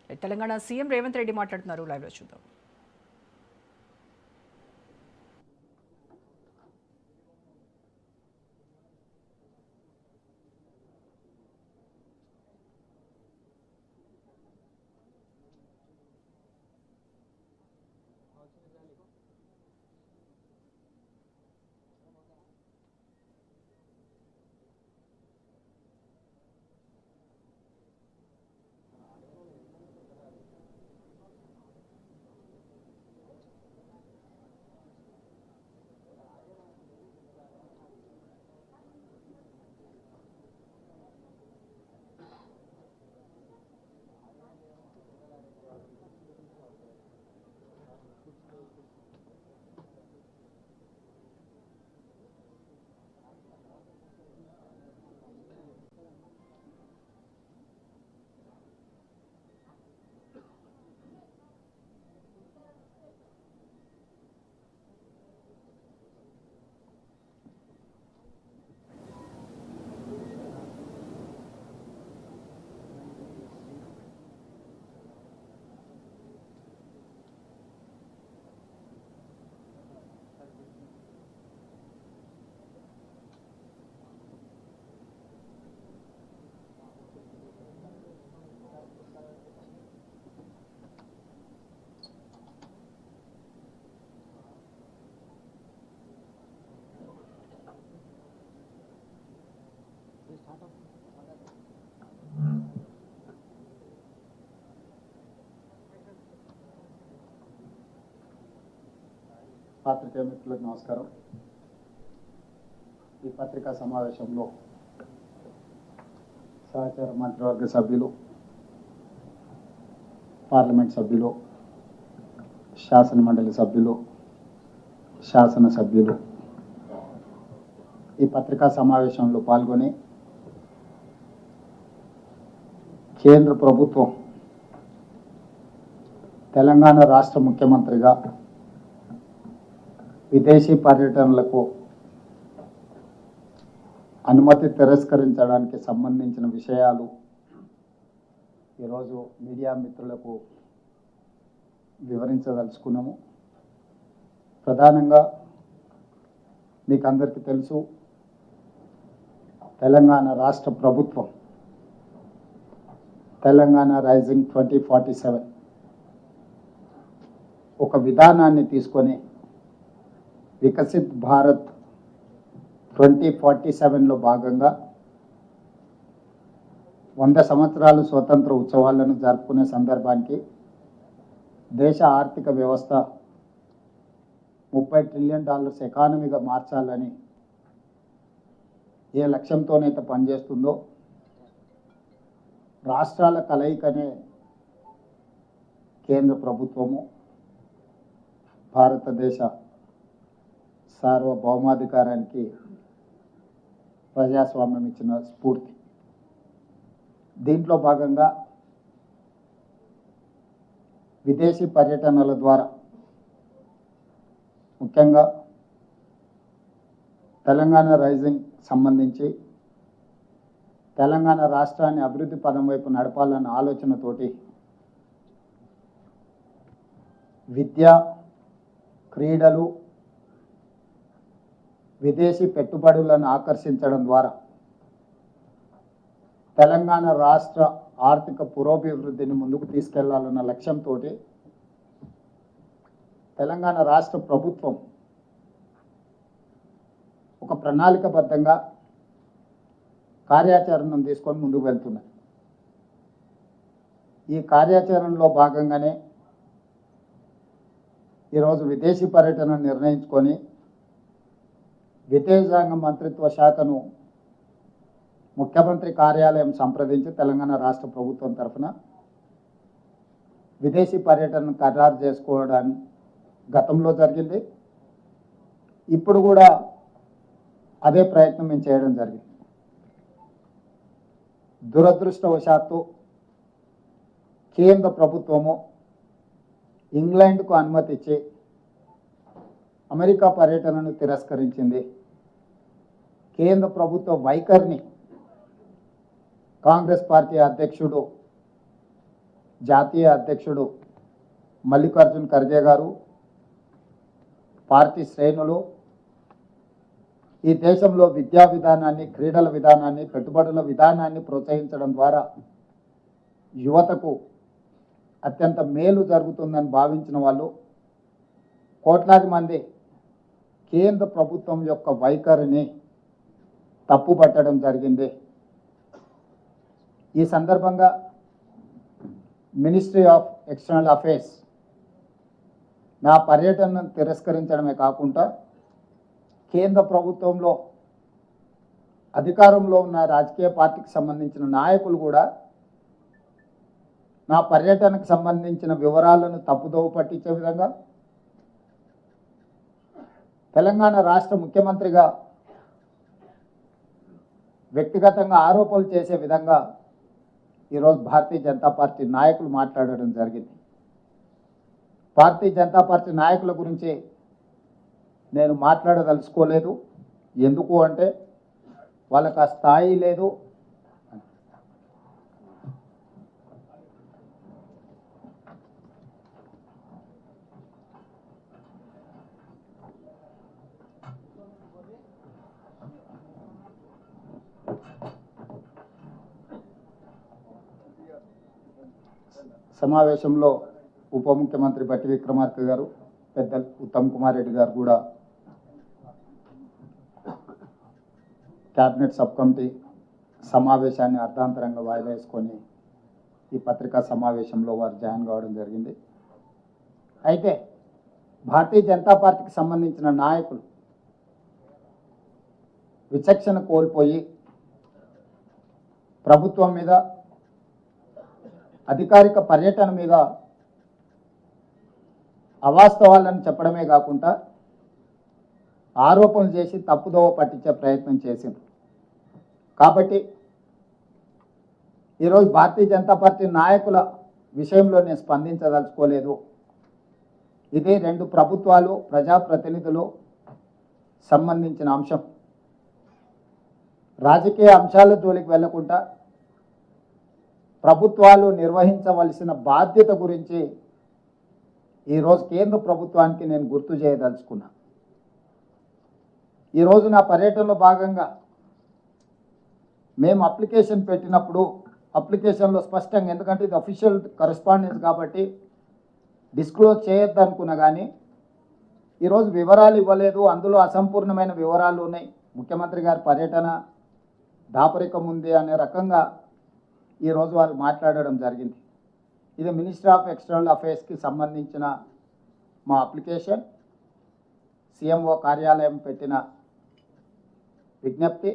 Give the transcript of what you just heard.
Telangana CM Revanth Reddy మాట్లాడుతున్నారు, live లో చూద్దాం. పాత్రికేయ మిత్రులకు నమస్కారం. ఈ పత్రికా సమావేశంలో సహచార మంత్రివర్గ సభ్యులు, పార్లమెంట్ సభ్యులు, శాసన మండలి సభ్యులు, శాసనసభ్యులు ఈ పత్రికా సమావేశంలో పాల్గొని కేంద్ర ప్రభుత్వం తెలంగాణ రాష్ట్ర ముఖ్యమంత్రిగా విదేశీ పర్యటనలకు అనుమతి తిరస్కరించడానికి సంబంధించిన విషయాలు ఈరోజు మీడియా మిత్రులకు వివరించదలుచుకున్నాము. ప్రధానంగా మీకు అందరికీ తెలుసు, తెలంగాణ రాష్ట్ర ప్రభుత్వం తెలంగాణ రైజింగ్ 2047 ఒక విధానాన్ని తీసుకొని వికసిత్ భారత్ 2047లో భాగంగా 100 సంవత్సరాలు స్వతంత్ర ఉత్సవాలను జరుపుకునే సందర్భానికి దేశ ఆర్థిక వ్యవస్థ $30 ట్రిలియన్ ఎకానమీగా మార్చాలని ఏ లక్ష్యంతోనైతే పనిచేస్తుందో రాష్ట్రాల కలయికనే కేంద్ర ప్రభుత్వము భారతదేశ సార్వభౌమాధికారానికి ప్రజాస్వామ్యం ఇచ్చిన స్ఫూర్తి. దీంట్లో భాగంగా విదేశీ పర్యటనల ద్వారా ముఖ్యంగా తెలంగాణ రైజింగ్ సంబంధించి తెలంగాణ రాష్ట్రాన్ని అభివృద్ధి పదం వైపు నడపాలన్న ఆలోచనతోటి విద్య, క్రీడలు, విదేశీ పెట్టుబడులను ఆకర్షించడం ద్వారా తెలంగాణ రాష్ట్ర ఆర్థిక పురోభివృద్ధిని ముందుకు తీసుకెళ్లాలన్న లక్ష్యంతో తెలంగాణ రాష్ట్ర ప్రభుత్వం ఒక ప్రణాళికబద్ధంగా కార్యాచరణను తీసుకొని ముందుకు వెళ్తున్నది. ఈ కార్యాచరణలో భాగంగానే ఈరోజు విదేశీ పర్యటన నిర్ణయించుకొని విదేశాంగ మంత్రిత్వ శాఖను ముఖ్యమంత్రి కార్యాలయం సంప్రదించి తెలంగాణ రాష్ట్ర ప్రభుత్వం తరఫున విదేశీ పర్యటనను ఖరారు చేసుకోవడానికి గతంలో జరిగింది. ఇప్పుడు కూడా అదే ప్రయత్నం మేము చేయడం జరిగింది. దురదృష్టవశాత్తు కేంద్ర ప్రభుత్వము ఇంగ్లాండ్కు అనుమతి ఇచ్చి అమెరికా పర్యటనను తిరస్కరించింది. కేంద్ర ప్రభుత్వ వైఖరిని కాంగ్రెస్ పార్టీ అధ్యక్షుడు జాతీయ అధ్యక్షుడు మల్లికార్జున్ ఖర్గే గారు, పార్టీ శ్రేణులు ఈ దేశంలో విద్యా విధానాన్ని, క్రీడల విధానాన్ని, పెట్టుబడుల విధానాన్ని ప్రోత్సహించడం ద్వారా యువతకు అత్యంత మేలు జరుగుతుందని భావించిన వాళ్ళు కోట్లాది మంది కేంద్ర ప్రభుత్వం యొక్క వైఖరిని తప్పుపట్టడం జరిగింది. ఈ సందర్భంగా మినిస్ట్రీ ఆఫ్ ఎక్స్టర్నల్ అఫైర్స్ నా పర్యటనను తిరస్కరించడమే కాకుండా కేంద్ర ప్రభుత్వంలో అధికారంలో ఉన్న రాజకీయ పార్టీకి సంబంధించిన నాయకులు కూడా నా పర్యటనకు సంబంధించిన వివరాలను తప్పుదోవ పట్టించే విధంగా, తెలంగాణ రాష్ట్ర ముఖ్యమంత్రిగా వ్యక్తిగతంగా ఆరోపణలు చేసే విధంగా ఈరోజు భారతీయ జనతా పార్టీ నాయకులు మాట్లాడడం జరిగింది. భారతీయ జనతా పార్టీ నాయకుల గురించి నేను మాట్లాడదలుచుకోలేదు. ఎందుకు అంటే వాళ్ళకి ఆ స్థాయి లేదు. సమావేశంలో ఉప ముఖ్యమంత్రి బట్టి విక్రమార్క గారు, పెద్దలు ఉత్తమ్ కుమార్ రెడ్డి గారు కూడా క్యాబినెట్ సబ్ కమిటీ సమావేశాన్ని అర్థాంతరంగా వాయిదా వేసుకొని ఈ పత్రికా సమావేశంలో వారు జాయిన్ కావడం జరిగింది. అయితే భారతీయ జనతా పార్టీకి సంబంధించిన నాయకులు విచక్షణ కోల్పోయి ప్రభుత్వం మీద, అధికారిక పర్యటన మీద అవాస్తవాలను చెప్పడమే కాకుండా ఆరోపణలు చేసి తప్పుదోవ పట్టించే ప్రయత్నం చేసింది. కాబట్టి ఈరోజు భారతీయ జనతా పార్టీ నాయకుల విషయంలో నేను స్పందించదలుచుకోలేదు. ఇది రెండు ప్రభుత్వాలు, ప్రజాప్రతినిధులు సంబంధించిన అంశం. రాజకీయ అంశాల జోలికి వెళ్లకుండా ప్రభుత్వాలు నిర్వహించవలసిన బాధ్యత గురించి ఈరోజు కేంద్ర ప్రభుత్వానికి నేను గుర్తు చేయదలుచుకున్నా. ఈరోజు నా పర్యటనలో భాగంగా మేము అప్లికేషన్ పెట్టినప్పుడు అప్లికేషన్లో స్పష్టంగా, ఎందుకంటే ఇది అఫీషియల్ కరెస్పాండెన్స్ కాబట్టి డిస్క్లోజ్ చేయొద్దు అనుకున్నా, కానీ ఈరోజు వివరాలు ఇవ్వలేదు. అందులో అసంపూర్ణమైన వివరాలు ఉన్నాయి. ముఖ్యమంత్రి గారి పర్యటన దాపరికం ఉంది అనే రకంగా ఈరోజు వాళ్ళు మాట్లాడడం జరిగింది. ఇది మినిస్ట్రీ ఆఫ్ ఎక్స్టర్నల్ అఫైర్స్కి సంబంధించిన మా అప్లికేషన్, సీఎంఓ కార్యాలయం పెట్టిన విజ్ఞప్తి.